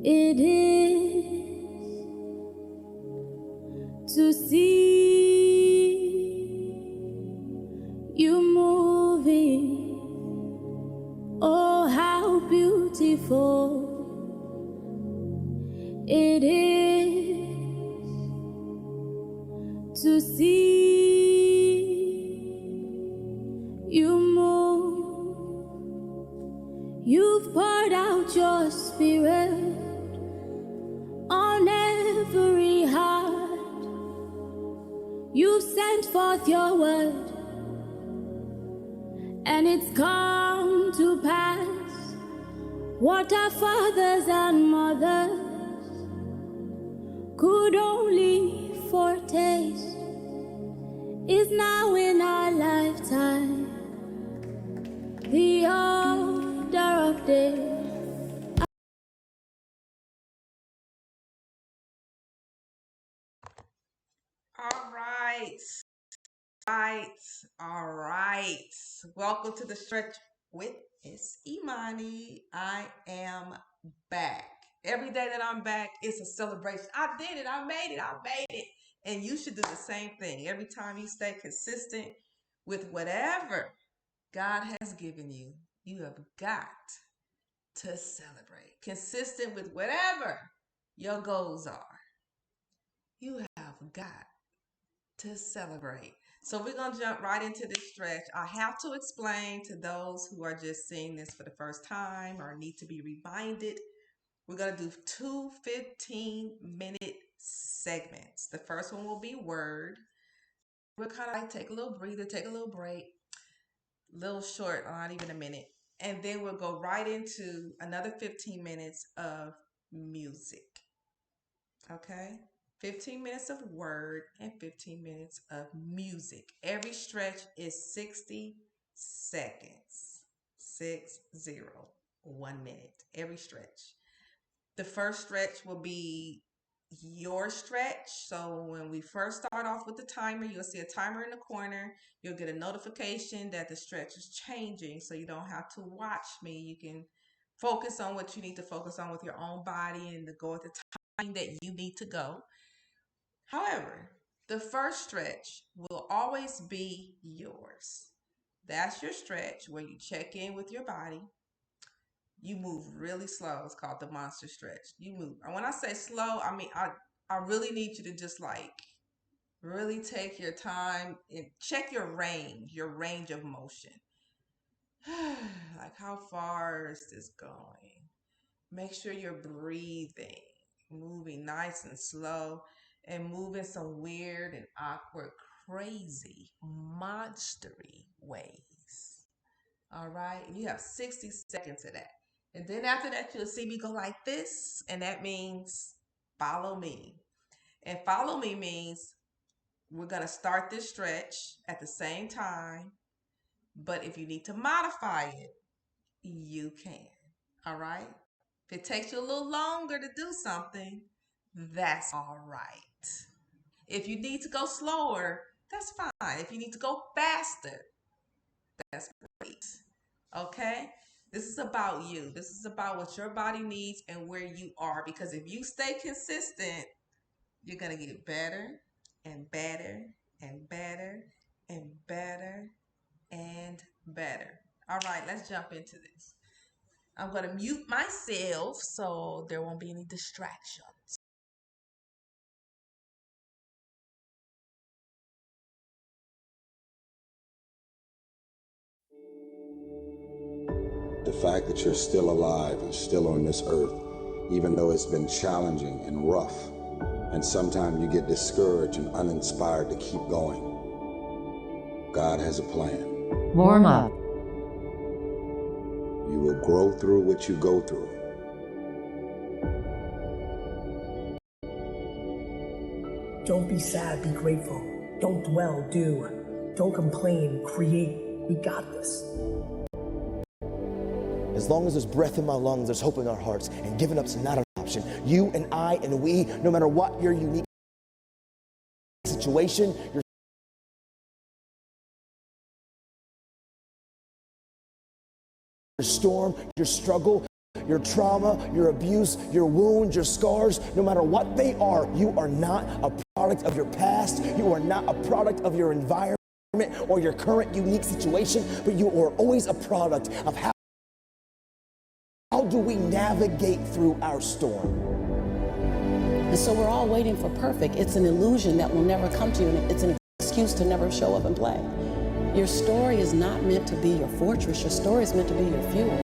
it is to see you moving. Oh, how beautiful it is to see you move. You've poured out your spirit on every heart. You sent forth your word, and it's come to pass. What our fathers and mothers could only foretaste is now in our lifetime the order of day. All right. Welcome to the stretch with Miss Imani. I am back. Every day that I'm back, it's a celebration. I did it. I made it. And you should do the same thing. Every time you stay consistent with whatever God has given you, you have got to celebrate. Consistent with whatever your goals are, you have got to celebrate. So we're going to jump right into this stretch. I have to explain to those who are just seeing this for the first time or need to be reminded. We're going to do two 15-minute segments. The first one will be word. We'll kind of like take a little breather, take a little break, little short, not even a minute. And then we'll go right into another 15 minutes of music. Okay? 15 minutes of word and 15 minutes of music. Every stretch is 60 seconds. 60, 1 minute. Every stretch. The first stretch will be your stretch. So when we first start off with the timer, you'll see a timer in the corner. You'll get a notification that the stretch is changing, so you don't have to watch me. You can focus on what you need to focus on with your own body and to go at the time that you need to go. However, the first stretch will always be yours. That's your stretch where you check in with your body. You move really slow. It's called the monster stretch. You move. And when I say slow, I mean I really need you to just like really take your time and check your range of motion. Like how far is this going? Make sure you're breathing, moving nice and slow, and moving some weird and awkward, crazy, monstery ways. All right? And you have 60 seconds of that. And then after that, you'll see me go like this, and that means follow me. And follow me means we're going to start this stretch at the same time, but if you need to modify it, you can. All right? If it takes you a little longer to do something, that's all right. If you need to go slower, that's fine. If you need to go faster, that's great. Okay? This is about you. This is about what your body needs and where you are. Because if you stay consistent, you're going to get better and better and better and better and better. All right, let's jump into this. I'm going to mute myself so there won't be any distractions. The fact that you're still alive and still on this earth, even though it's been challenging and rough, and sometimes you get discouraged and uninspired to keep going. God has a plan. Warm up. You will grow through what you go through. Don't be sad, be grateful. Don't dwell, do. Don't complain, create. We got this. As long as there's breath in my lungs, there's hope in our hearts, and giving up's not an option. You and I and we, no matter what your unique situation, your storm, your struggle, your trauma, your abuse, your wounds, your scars, no matter what they are, you are not a product of your past. You are not a product of your environment or your current unique situation, but you are always a product of how do we navigate through our storm. And so we're all waiting for perfect. It's an illusion that will never come to you, and it's an excuse to never show up and play. Your story is not meant to be your fortress. Your story is meant to be your fuel.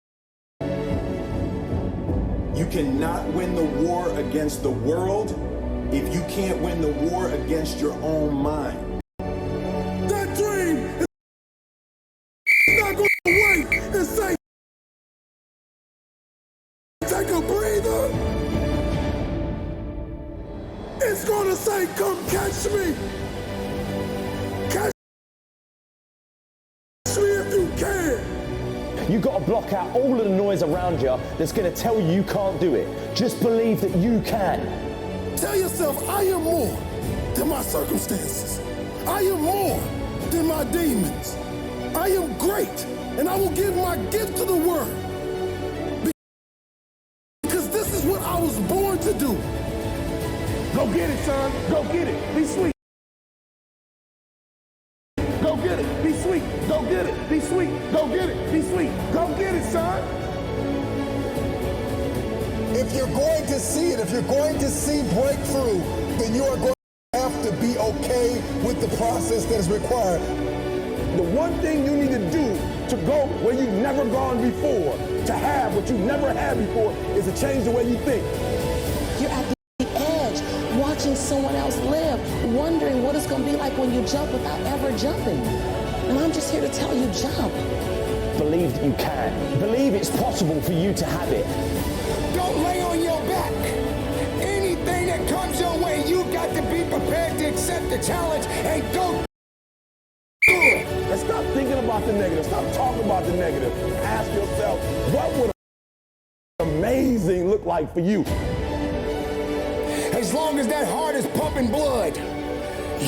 You cannot win the war against the world if you can't win the war against your own mind. That dream is not going to wait and say, take a breather. It's going to say, come catch me. Catch me if you can. You got to block out all of the noise around you that's going to tell you you can't do it. Just believe that you can. Tell yourself, I am more than my circumstances. I am more than my demons. I am great, and I will give my gift to the world. Because this is what I was born to do. Go get it, son. Go get it. Be sweet. Go get it. Be sweet. Go get it. Be sweet. Go get it. Be sweet. Go get it, son. If you're going to see it, if you're going to see breakthrough, then you are going to have to be okay with the process that is required. The one thing you need to do to go where you've never gone before, to have what you've never had before, is to change the way you think. You're at the edge, watching someone else live, wondering what it's going to be like when you jump without ever jumping. And I'm just here to tell you, jump. Believe that you can. Believe it's possible for you to have it. Don't lay on your back. Anything that comes your way, you got to be prepared to accept the challenge and go do it. And stop thinking about the negative. Stop talking about the negative. Ask yourself, what would amazing look like for you? As long as that heart is pumping blood,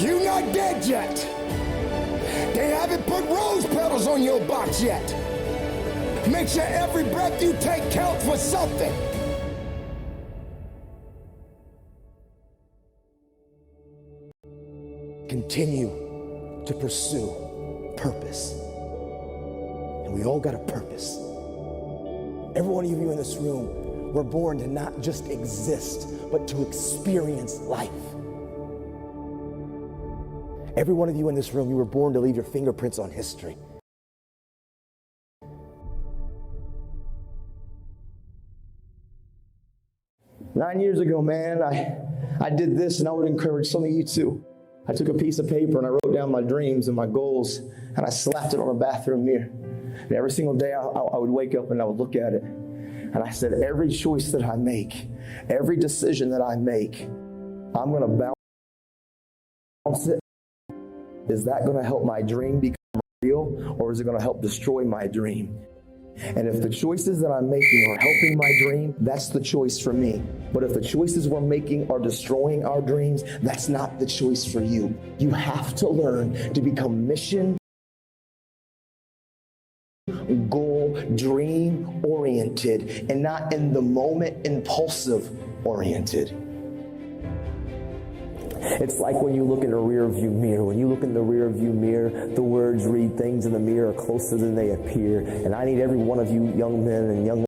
you're not dead yet. They haven't put rose petals on your box yet. Make sure every breath you take counts for something. Continue to pursue purpose. And we all got a purpose. Every one of you in this room, we're born to not just exist, but to experience life. Every one of you in this room, you were born to leave your fingerprints on history. Nine years ago, man, I did this, and I would encourage some of you too. I took a piece of paper and I wrote down my dreams and my goals, and I slapped it on a bathroom mirror. And every single day I would wake up and I would look at it. And I said, every choice that I make, every decision that I make, I'm going to balance it. Is that going to help my dream become real, or is it going to help destroy my dream? And if the choices that I'm making are helping my dream, that's the choice for me. But if the choices we're making are destroying our dreams, that's not the choice for you. You have to learn to become mission, goal, dream oriented, and not in the moment impulsive oriented. It's like when you look in a rear view mirror. When you look in the rear view mirror, the words read, things in the mirror are closer than they appear. And I need every one of you young men and young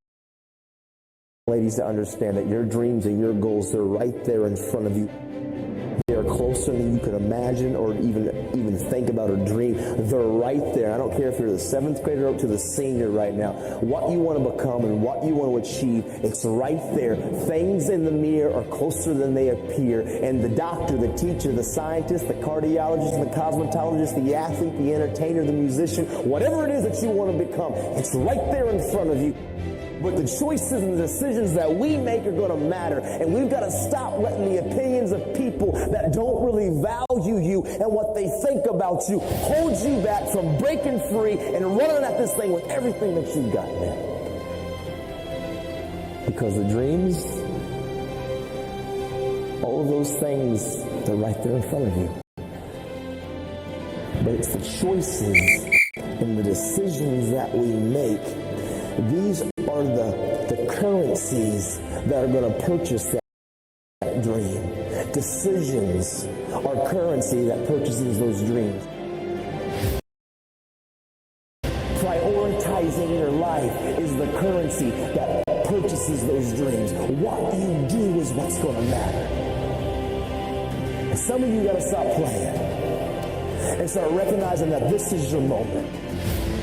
ladies to understand that your dreams and your goals, they're right there in front of you. They're closer than you could imagine or even think about or dream. They're right there. I don't care if you're the 7th grader up to the senior right now. What you want to become and what you want to achieve, it's right there. Things in the mirror are closer than they appear. And the doctor, the teacher, the scientist, the cardiologist, the cosmetologist, the athlete, the entertainer, the musician, whatever it is that you want to become, it's right there in front of you. But the choices and the decisions that we make are going to matter. And we've got to stop letting the opinions of people that don't really value you and what they think about you hold you back from breaking free and running at this thing with everything that you've got, man. Because the dreams, all of those things, they're right there in front of you. But it's the choices and the decisions that we make. These are the the currencies that are going to purchase that dream. Decisions are currency that purchases those dreams. Prioritizing your life is the currency that purchases those dreams. What you do is what's going to matter. And some of you got to stop playing and start recognizing that this is your moment.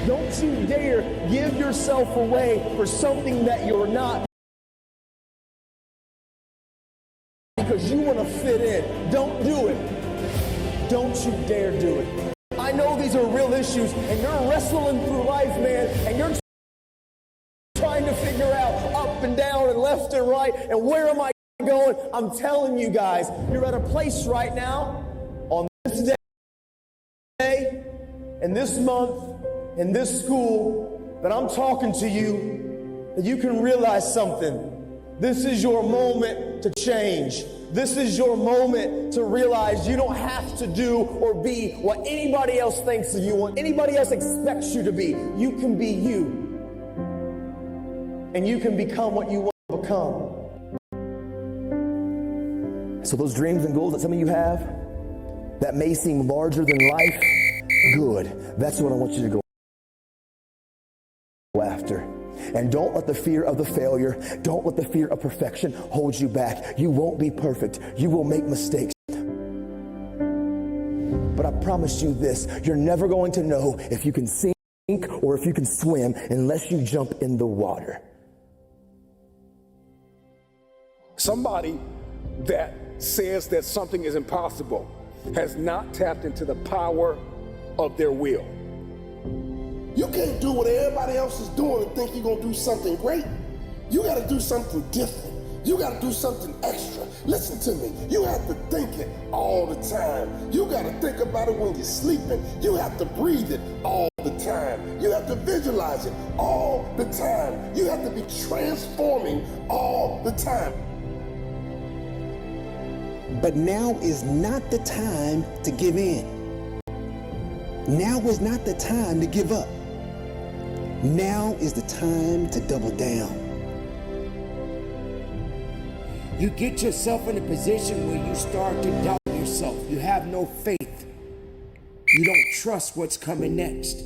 Don't you dare give yourself away for something that you're not because you want to fit in. Don't do it. Don't you dare do it. I know these are real issues, and you're wrestling through life, man, and you're trying to figure out up and down and left and right, and where am I going? I'm telling you guys, you're at a place right now, on this day, in this month, in this school, that I'm talking to you, that you can realize something. This is your moment to change. This is your moment to realize you don't have to do or be what anybody else thinks of you, what anybody else expects you to be. You can be you. And you can become what you want to become. So those dreams and goals that some of you have that may seem larger than life, good. That's what I want you to go after. And don't let the fear of the failure, don't let the fear of perfection hold you back. You won't be perfect. You will make mistakes. But I promise you this, you're never going to know if you can sink or if you can swim unless you jump in the water. Somebody that says that something is impossible has not tapped into the power of their will. You can't do what everybody else is doing and think you're going to do something great. You got to do something different. You got to do something extra. Listen to me. You have to think it all the time. You got to think about it when you're sleeping. You have to breathe it all the time. You have to visualize it all the time. You have to be transforming all the time. But now is not the time to give in. Now is not the time to give up. Now is the time to double down. You get yourself in a position where you start to doubt yourself. You have no faith. You don't trust what's coming next.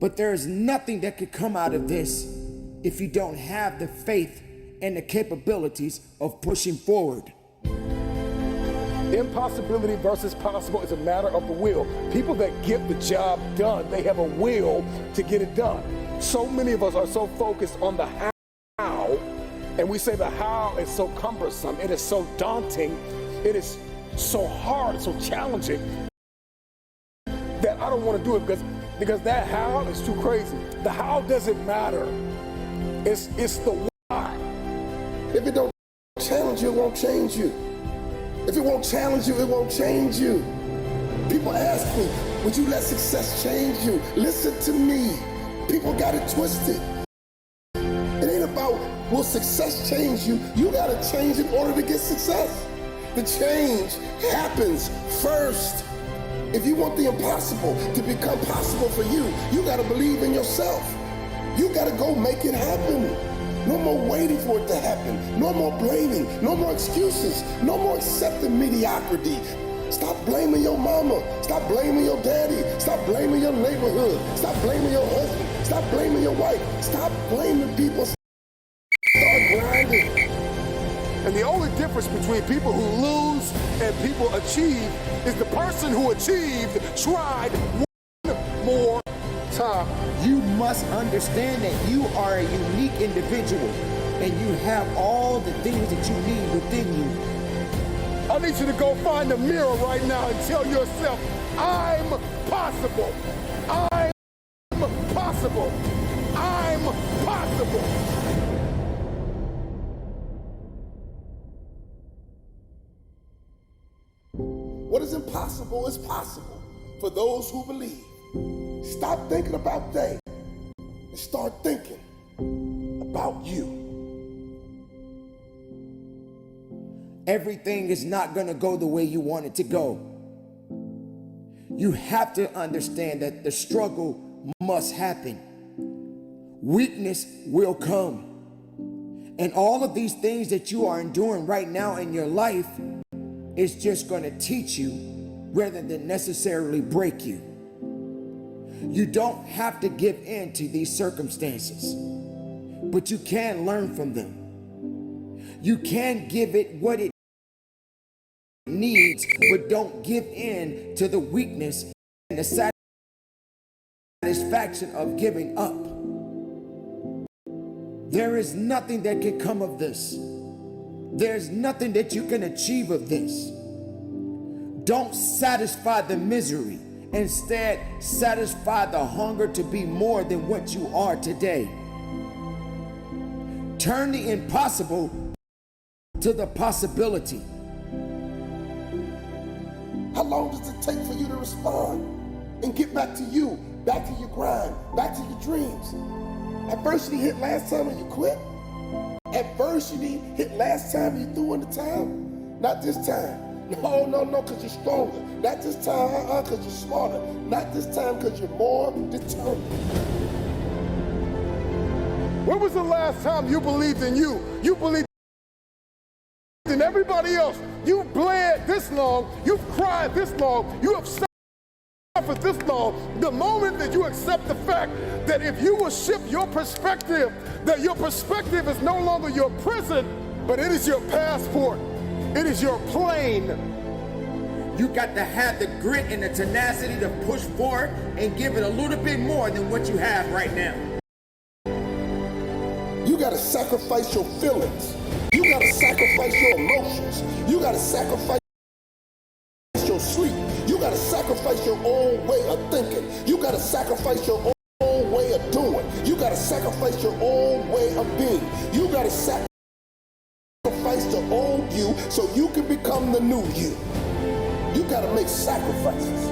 But there's nothing that could come out of this if you don't have the faith and the capabilities of pushing forward. Impossibility versus possible is a matter of the will. People that get the job done, they have a will to get it done. So many of us are so focused on the how, and we say the how is so cumbersome, it is so daunting, it is so hard, so challenging, that I don't want to do it because that how is too crazy. The how doesn't matter. It's the why. If it don't challenge you, it won't change you. If it won't challenge you, it won't change you. People ask me, would you let success change you? Listen to me. People got it twisted. It ain't about will success change you. You got to change in order to get success. The change happens first. If you want the impossible to become possible for you, you got to believe in yourself. You got to go make it happen. No more waiting for it to happen. No more blaming. No more excuses. No more accepting mediocrity. Stop blaming your mama. Stop blaming your daddy. Stop blaming your neighborhood. Stop blaming your husband. Stop blaming your wife. Stop blaming people. Start grinding. And the only difference between people who lose and people achieve is the person who achieved tried one more time. You must understand that you are a unique individual and you have all the things that you need within you. I need you to go find a mirror right now and tell yourself, I'm possible. I'm possible. I'm possible. What is impossible is possible for those who believe. Stop thinking about they and start thinking about you. Everything is not going to go the way you want it to go. You have to understand that the struggle must happen. weakness will come. And all of these things that you are enduring right now in your life is just going to teach you rather than necessarily break you. You don't have to give in to these circumstances, but you can learn from them. You can give it what it needs, but don't give in to the weakness and the satisfaction of giving up. There is nothing that can come of this. There's nothing that you can achieve of this. Don't satisfy the misery. Instead, satisfy the hunger to be more than what you are today. Turn the impossible to the possibility. How long does it take for you to respond and get back to you, back to your grind, back to your dreams? Adversity hit last time and you quit? Adversity hit last time you threw in the towel? Not this time. No, because you're stronger. Not this time, because you're smarter. Not this time, because you're more determined. When was the last time you believed in you? You believed in everybody else. You bled this long. You've cried this long. You have suffered this long. The moment that you accept the fact that if you will shift your perspective, that your perspective is no longer your prison, but it is your passport. It is your plane. You got to have the grit and the tenacity to push forward and give it a little bit more than what you have right now. You got to sacrifice your feelings. You got to sacrifice your emotions. You got to sacrifice your sleep. You got to sacrifice your own way of thinking. You got to sacrifice your own way of doing. You got to sacrifice your own way of being. You got to sacrifice the old you so you can become the new you. You got to make sacrifices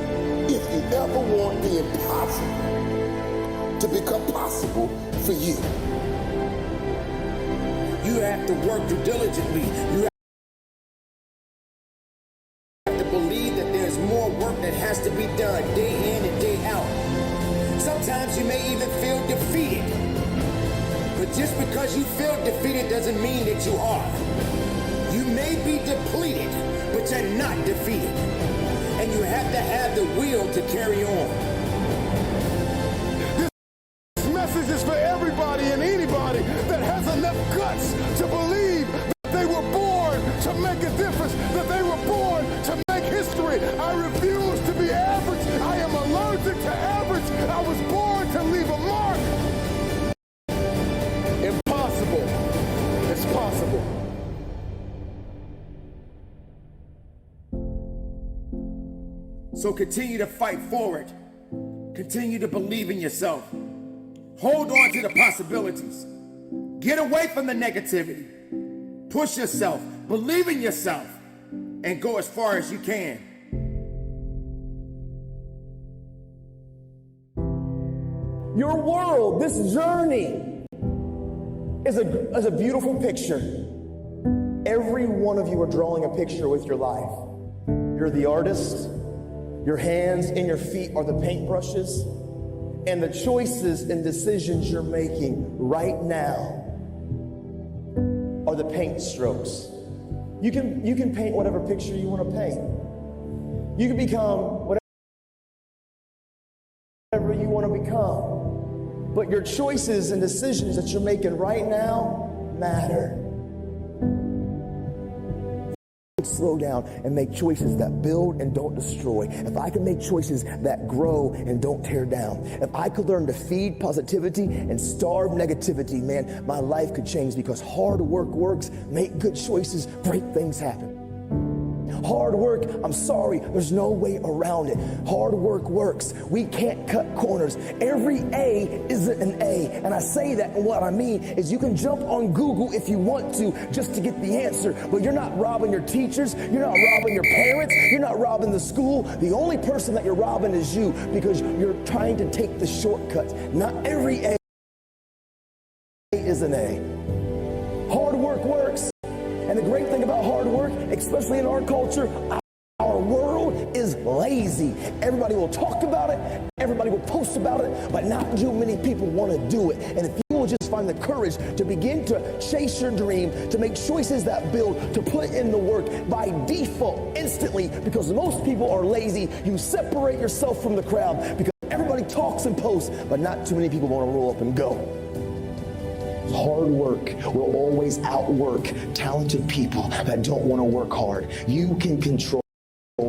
if you ever want the impossible to become possible for you. You have to work diligently. You have to believe that there's more work that has to be done day in and day out. Sometimes you may even feel defeated. But just because you feel defeated doesn't mean that you are. You may be depleted, but you're not defeated. And you have to have the will to carry on. This message is for everybody and anybody that has enough guts to believe that they were born to make a difference, that they were born to make history. I refuse to be average. I am allergic to average. I was born to leave a mark. Impossible. It's possible. So continue to fight forward. Continue to believe in yourself. Hold on to the possibilities. Get away from the negativity. Push yourself. Believe in yourself. And go as far as you can. Your world, this journey, is a beautiful picture. Every one of you are drawing a picture with your life. You're the artist. Your hands and your feet are the paintbrushes. And the choices and decisions you're making right now are the paint strokes. You can paint whatever picture you want to paint. You can become whatever you want to become. But your choices and decisions that you're making right now matter. Slow down and make choices that build and don't destroy. If I can make choices that grow and don't tear down. If I could learn to feed positivity and starve negativity, man, my life could change, because hard work works. Make good choices, great things happen. Hard work, I'm sorry, there's no way around it. Hard work works. We can't cut corners. Every A isn't an A. And I say that, and what I mean is you can jump on Google if you want to just to get the answer, but you're not robbing your teachers, you're not robbing your parents, you're not robbing the school. The only person that you're robbing is you, because you're trying to take the shortcuts. Not every A is an A. Hard work works. And the great thing about hard work, especially in our culture, our world is is lazy. Everybody will talk about it, everybody will post about it, but not too many people want to do it. And if you will just find the courage to begin to chase your dream, to make choices that build, to put in the work by default, instantly, because most people are lazy, you separate yourself from the crowd because everybody talks and posts, but not too many people want to roll up and go. Hard work will always outwork talented people that don't want to work hard. You can control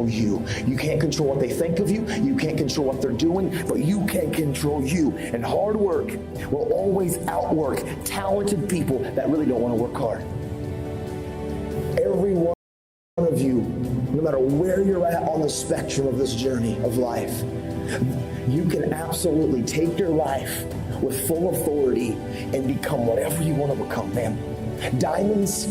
you. You can't control what they think of you. You can't control what they're doing, but you can control you. And hard work will always outwork talented people that really don't want to work hard. Every one of you, no matter where you're at on the spectrum of this journey of life, you can absolutely take your life with full authority and become whatever you want to become, man. Diamonds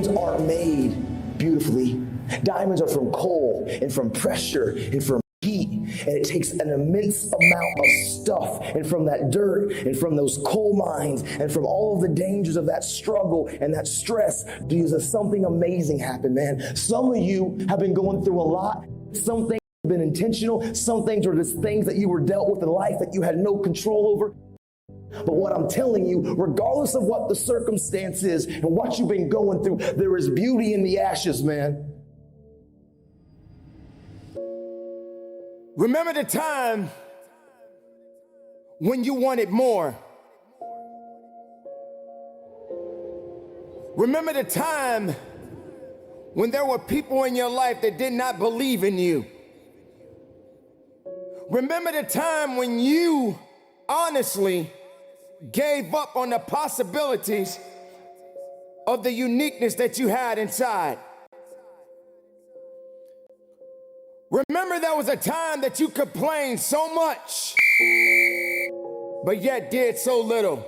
aren't made beautifully. Diamonds are from coal and from pressure and from heat, and it takes an immense amount of stuff, and from that dirt and from those coal mines and from all of the dangers of that struggle and that stress to something amazing happen, man. Some of you have been going through a lot. Some things have been intentional. Some things are just things that you were dealt with in life that you had no control over. But what I'm telling you, regardless of what the circumstance is and what you've been going through, there is beauty in the ashes, man. Remember the time when you wanted more. Remember the time when there were people in your life that did not believe in you. Remember the time when you honestly gave up on the possibilities of the uniqueness that you had inside. Remember there was a time that you complained so much, but yet did so little.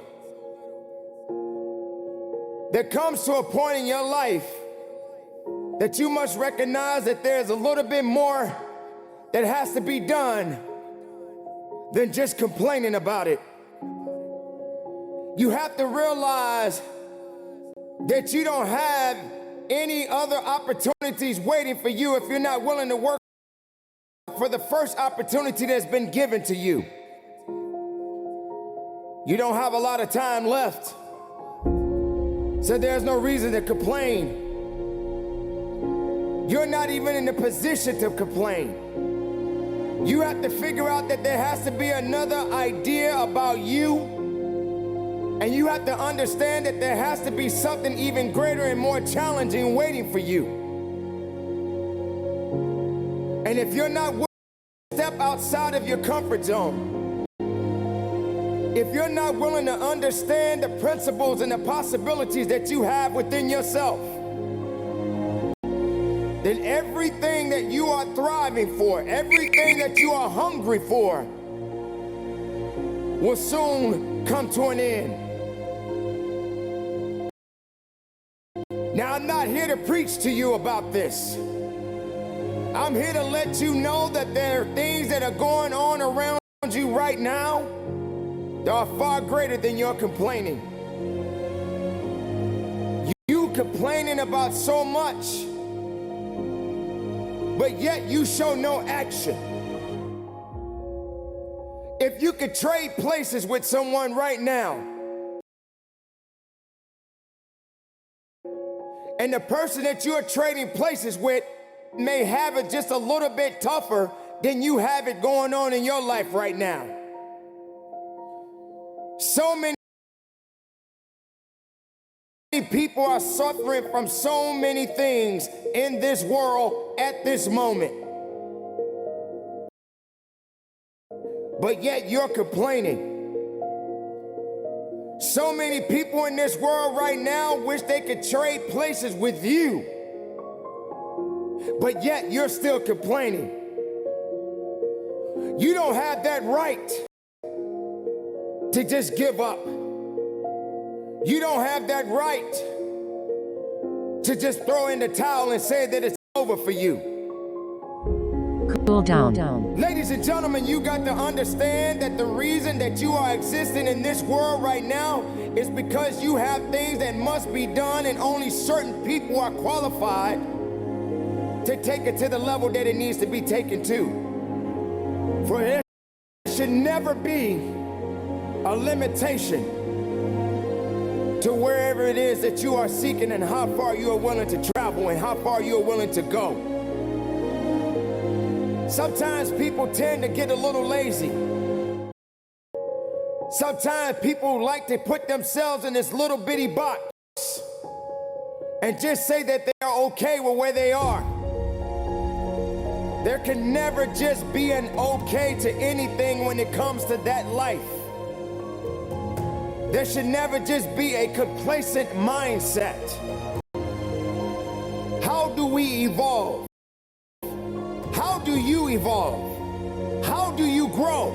There comes to a point in your life that you must recognize that there's a little bit more that has to be done than just complaining about it. You have to realize that you don't have any other opportunities waiting for you if you're not willing to work for the first opportunity that's been given to you. You don't have a lot of time left, so there's no reason to complain. You're not even in the position to complain. You have to figure out that there has to be another idea about you, and you have to understand that there has to be something even greater and more challenging waiting for you. And if you're not willing to step outside of your comfort zone, if you're not willing to understand the principles and the possibilities that you have within yourself, then everything that you are thriving for, everything that you are hungry for, will soon come to an end. Now, I'm not here to preach to you about this. I'm here to let you know that there are things that are going on around you right now that are far greater than your complaining. You complaining about so much, but yet you show no action. If you could trade places with someone right now, and the person that you're trading places with may have it just a little bit tougher than you have it going on in your life right now. So many people are suffering from so many things in this world at this moment. But yet you're complaining. So many people in this world right now wish they could trade places with you. But yet you're still complaining. You don't have that right to just give up. You don't have that right to just throw in the towel and say that it's over for you. Cool down. Ladies and gentlemen, you got to understand that the reason that you are existing in this world right now is because you have things that must be done, and only certain people are qualified to take it to the level that it needs to be taken to. For there should never be a limitation to wherever it is that you are seeking and how far you are willing to travel and how far you are willing to go. Sometimes people tend to get a little lazy. Sometimes people like to put themselves in this little bitty box and just say that they are okay with where they are. There can never just be an okay to anything when it comes to that life. There should never just be a complacent mindset. How do we evolve? How do you evolve? How do you grow?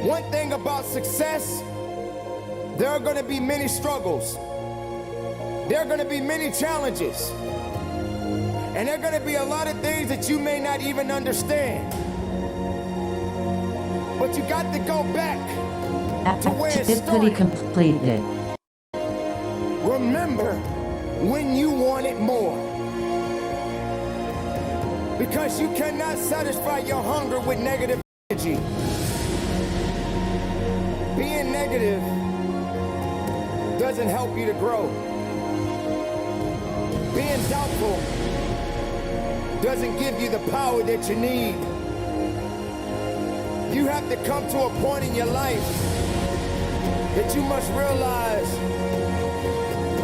One thing about success, there are going to be many struggles. There are going to be many challenges. And there are going to be a lot of things that you may not even understand. But you got to go back to where it started. Completed. Remember when you wanted more. Because you cannot satisfy your hunger with negative energy. Being negative doesn't help you to grow. Being doubtful doesn't give you the power that you need. You have to come to a point in your life that you must realize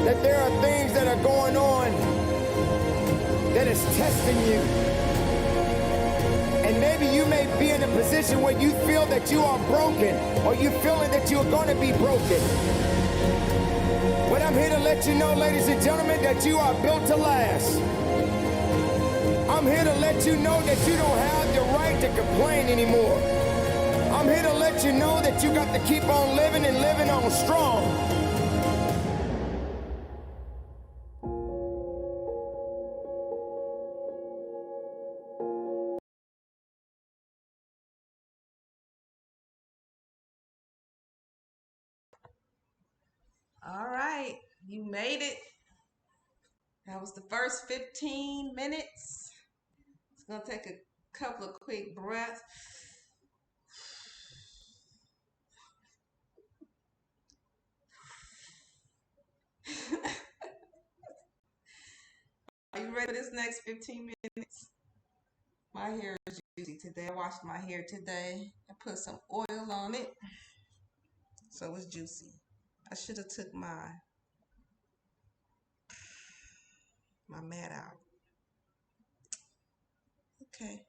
that there are things that are going on that is testing you. And maybe you may be in a position where you feel that you are broken, or you're feeling that you're going to be broken. But I'm here to let you know, ladies and gentlemen, that you are built to last. I'm here to let you know that you don't have the right to complain anymore. I'm here to let you know that you got to keep on living and living on strong. All right, you made it. That was the first 15 minutes. It's going to take a couple of quick breaths. Are you ready for this next 15 minutes? My hair is juicy today. I washed my hair today and put some oil on it, so it's juicy. I should have took my mat out. Okay.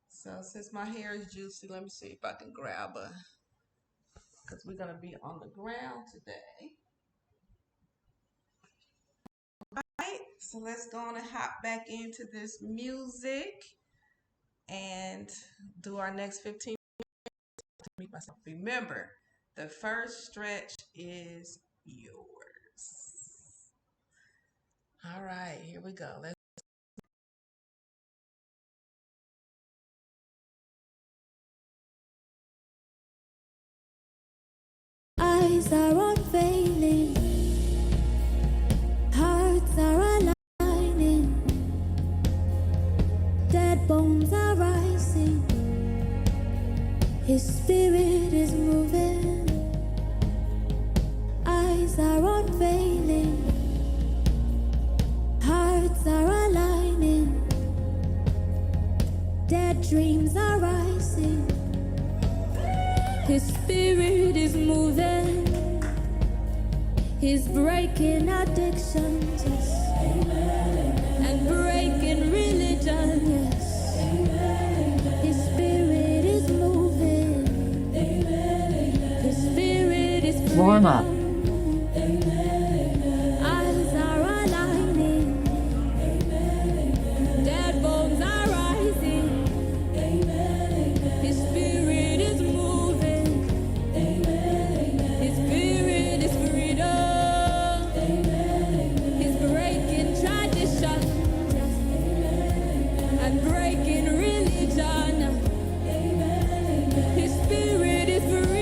So since my hair is juicy, let me see if I can grab a, because we're going to be on the ground today. All right, so let's go on and hop back into this music and do our next 15 minutes. Remember, the first stretch is yours. All right, here we go. Let's eyes are unveiling, hearts are aligning, dead bones are rising, His spirit is moving. Eyes are unveiling, hearts are aligning, dead dreams are rising, His spirit is moving. He's breaking addictions, yes. Amen. And breaking religion, yes. Amen. His spirit is moving. Amen. His spirit is freedom. Warm up. Amen. Eyes are aligning. Amen. Dead bones are rising. Amen. His spirit is moving. Amen. His spirit is freedom. He's breaking tradition and breaking religion. His spirit is freedom.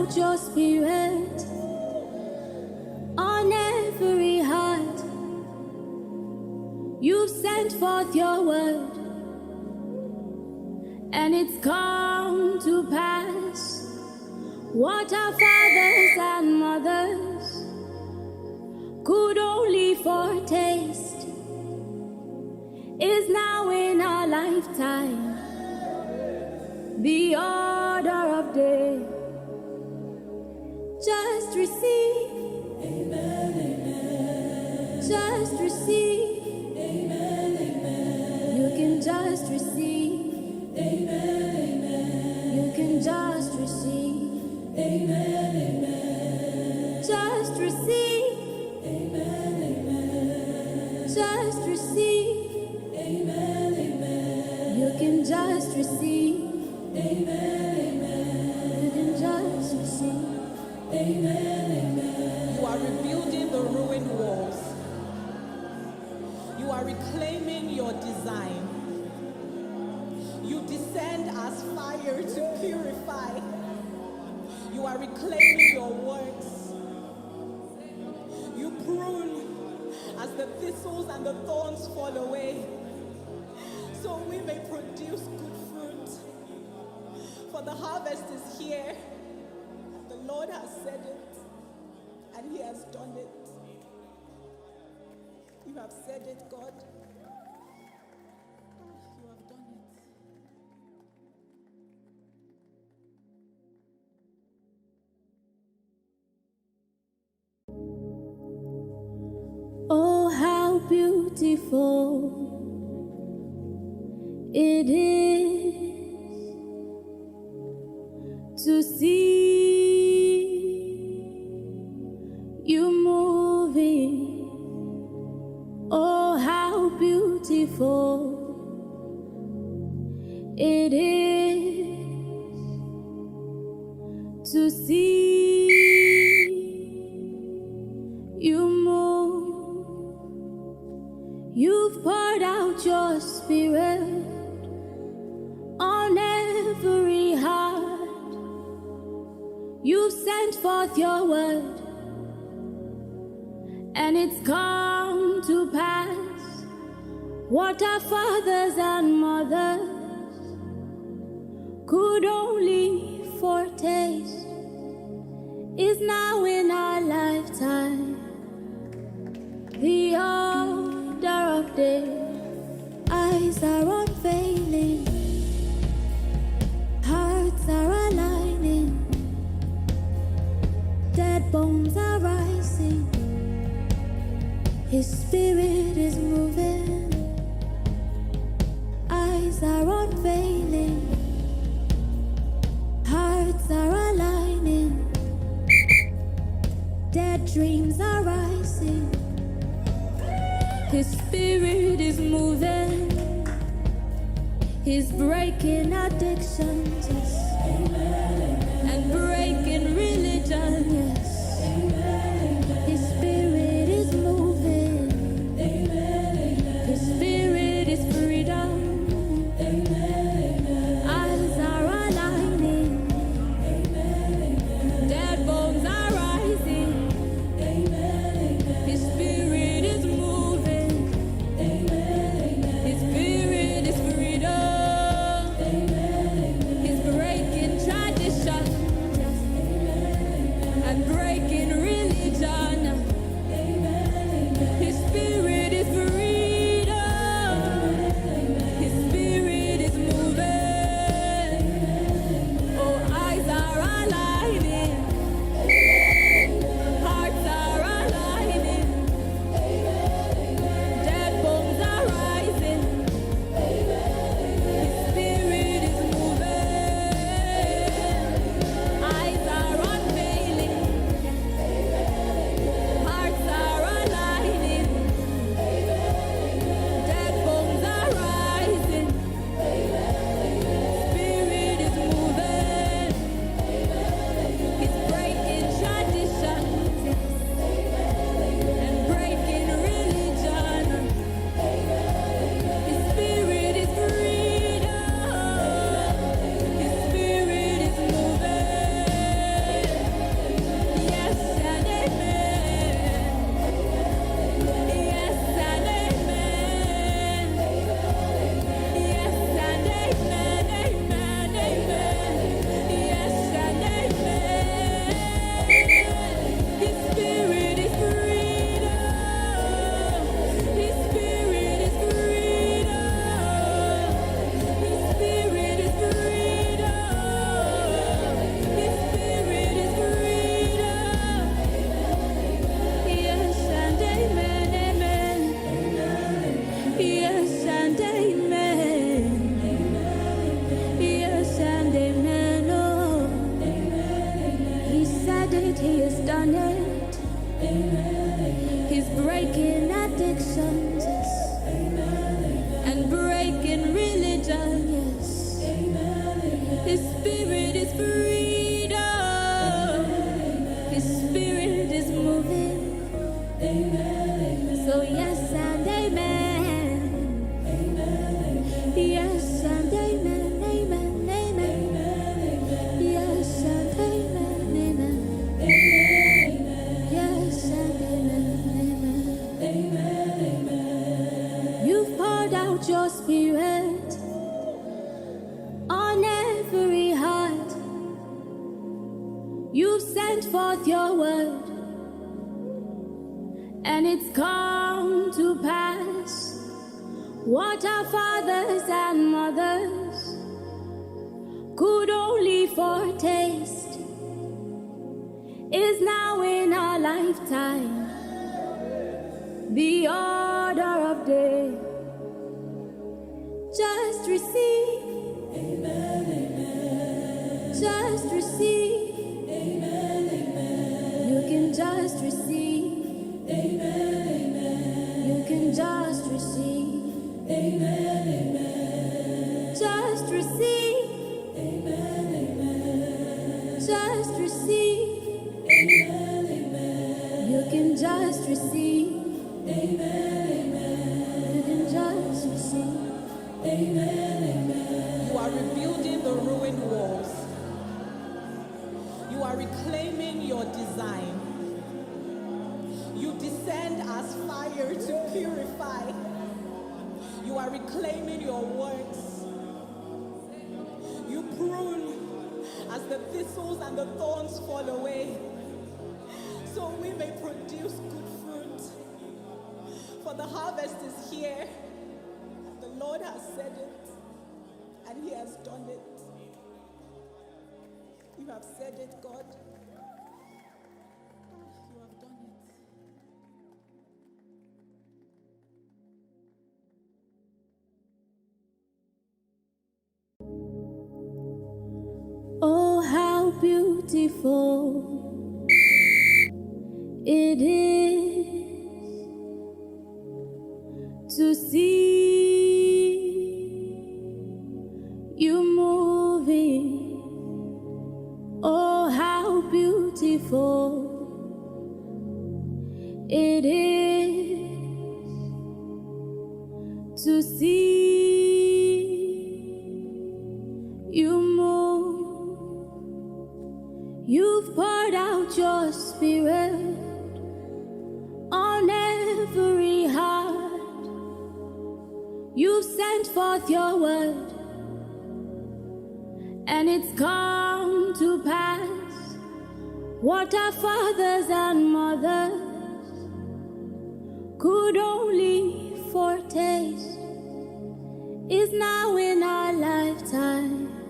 out your spirit on every heart. You've sent forth your word, and it's come to pass. What our fathers and mothers could only foretaste is now in our lifetime the order of day. Just receive, amen, amen. Just receive, amen, amen. You can just receive, amen, amen. You can just receive, amen, amen. Just receive, amen, amen. Just receive, amen, amen. You can just receive, amen, amen. You can just receive, amen, amen. You are rebuilding the ruined walls. You are reclaiming your design. You descend as fire to purify. You are reclaiming your words. You prune as the thistles and the thorns fall away, so we may produce good fruit. For the harvest is here. The Lord has said it, and He has done it. You have said it, God. You have done it. Oh, how beautiful it is to see you moving. Oh, how beautiful it is to see you move. You've poured out your spirit on every heart. You've sent forth your word, and it's come to pass. What our fathers and mothers could only foretaste is now in our lifetime the order of day. Eyes are unveiling, hearts are aligning, dead bones are rising, His spirit is moving. Eyes are unveiling, hearts are aligning, dead dreams are rising, His spirit is moving. He's breaking addictions, yes, and breaking religion, yes. His spirit is moving. His spirit is freedom. Eyes are aligning, dead bones are rising. His spirit is moving. His spirit is freedom. He's breaking tradition and breaking religion. His spirit is freedom. His spirit is moving. Oh, eyes are aligning, hearts are aligning, dead bones are rising. His spirit is moving. Eyes are unveiling, hearts are aligning, it, he has done it. He's breaking addictions, yes. And breaking religion, yes. His spirit is freedom. His spirit is moving. So yes and amen. Yes and amen, amen, amen. Yes and amen, amen. Yes and amen, amen. You've poured out your spirit on every heart. You've sent forth your word, and it's come to pass. What our fathers and mothers could only foretaste is now in our lifetime. The order of day. Just receive. Amen, amen. Just receive. Amen, amen. You can just receive. Amen, amen. You can just receive. Amen, amen. Just receive. Amen, amen. Just receive. Amen, amen. You can just receive. Amen, amen. You can just receive. Amen, amen. You are rebuilding the ruined walls. You are reclaiming your design. You descend as fire to purify. You are reclaiming your works. You prune as the thistles and the thorns fall away, so we may produce good fruit. For the harvest is here. The Lord has said it, and He has done it. You have said it, God. You have done it. Oh, how beautiful it is to see you moving. Oh, how beautiful it is to see you move. You've poured out your spirit on every heart. You've sent forth your word, and it's come to pass. What our fathers and mothers could only foretaste is now in our lifetime.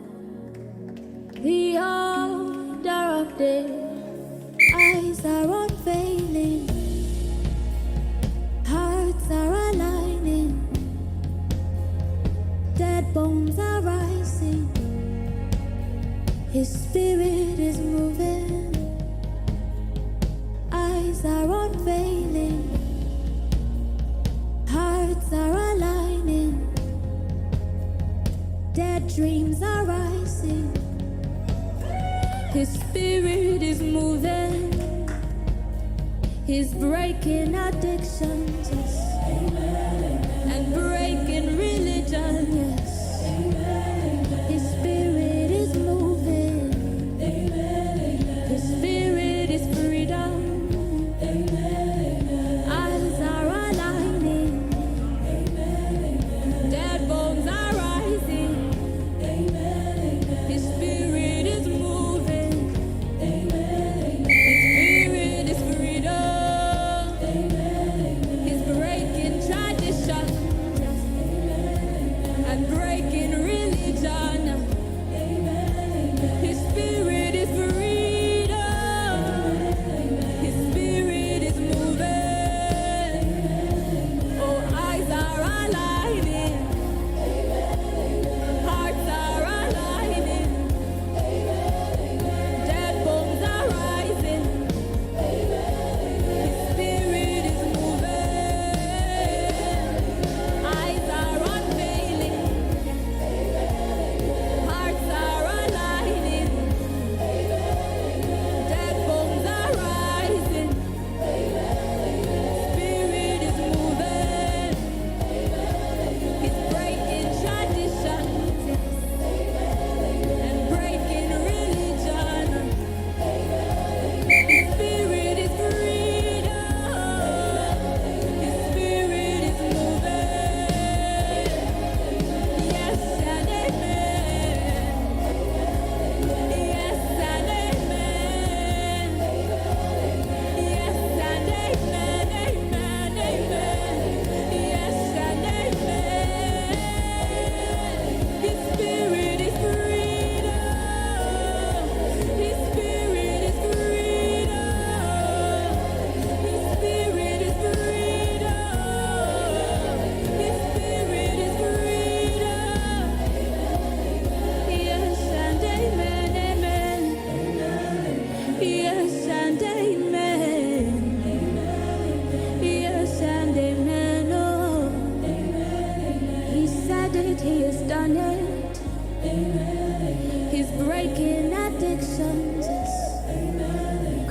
The order of day. Eyes are unveiling, hearts are aligning, dead bones are rising. His spirit is moving. Eyes are unveiling, hearts are aligning, dead dreams are rising. His spirit is moving. He's breaking addictions, yes. And breaking religion, yes. His spirit is moving. His spirit is freedom. Eyes are aligning. Dead bones are rising. His spirit is moving. His spirit is freedom. He's breaking tradition and breaking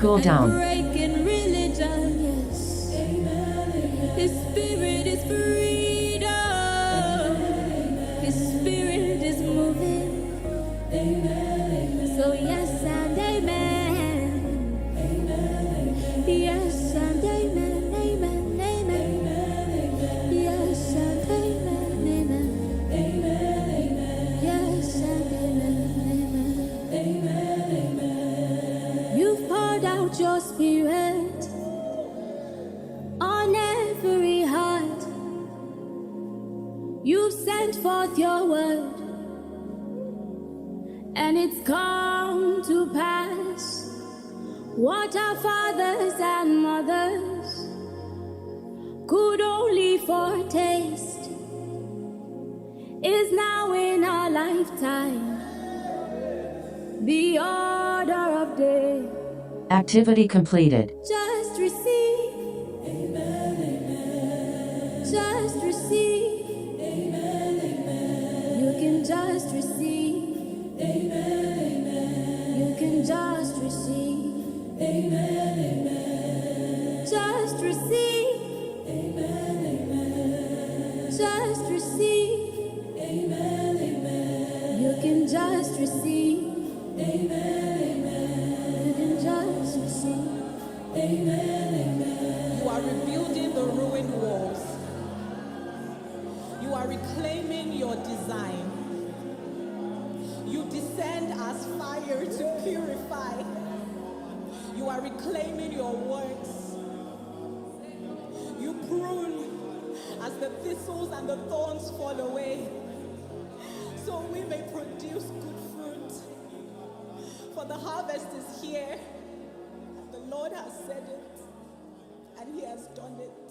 Cool and down. breaking religion, yes. His spirit is freedom. His spirit is moving. So yes and amen. Yes and amen. Amen. Amen. Yes and amen. Amen. Yes and amen. You've poured out your spirit on every heart. You've sent forth your word, and it's come to pass. What our fathers and mothers could only foretaste is now in our lifetime. The order of day. Activity completed. Just receive. Just receive. You can just receive. You can just receive. Just receive. Just receive. You can just receive. You can just receive. You are rebuilding the ruined walls. You are reclaiming your design. You descend as fire to purify. You are reclaiming your works. You prune as the thistles and the thorns fall away, so we may produce good fruit. For the harvest is here. The Lord has said it, and He has done it.